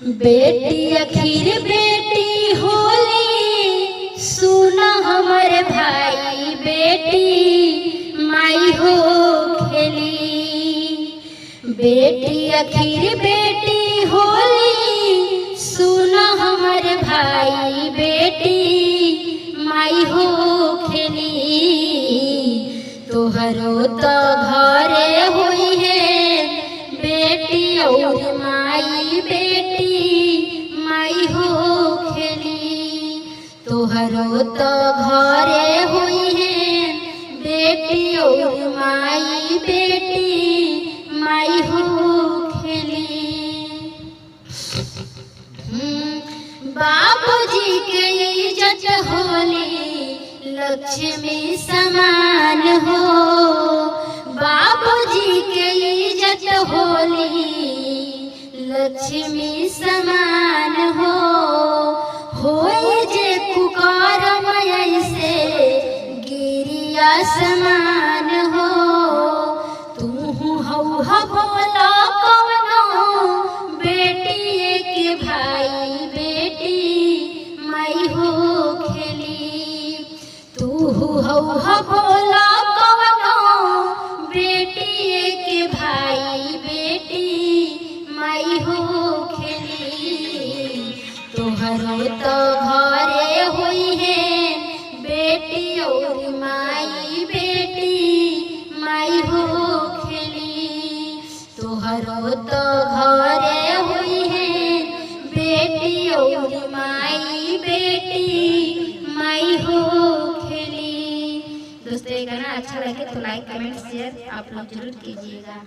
बेटी आखिर बेटी होली सुना हमर भाई बेटी माई हो खेली। बेटी आखिर बेटी होली सुना हमर भाई बेटी माई हो खेली। तोहरो तो घरे हुई है बेटी और माई बेटी माई हो खेली। तोहरो तो घरे हुई है बेटी और माई बेटी माई हो खेली। बाबूजी के इज्जत होली लक्ष्मी समान हो। बाबूजी के इज्जत होली लक्ष्मी समान हो। जे पुकार ऐसे गिरिया समान हो। तू हौ भोला कवनो बेटी के भाई बेटी माई हो खेली। तू हौ भोला कवनो बेटी के भाई बेटी माई हो खेली। तोहरो तो घरे हुई है बेटी और माई बेटी माई हो खेली। तोहरो तो घरे हुई है बेटी और माई बेटी माई हो खेली। दोस्तों ये गाना अच्छा लगे तो लाइक कमेंट शेयर आप लोग जरूर कीजिएगा।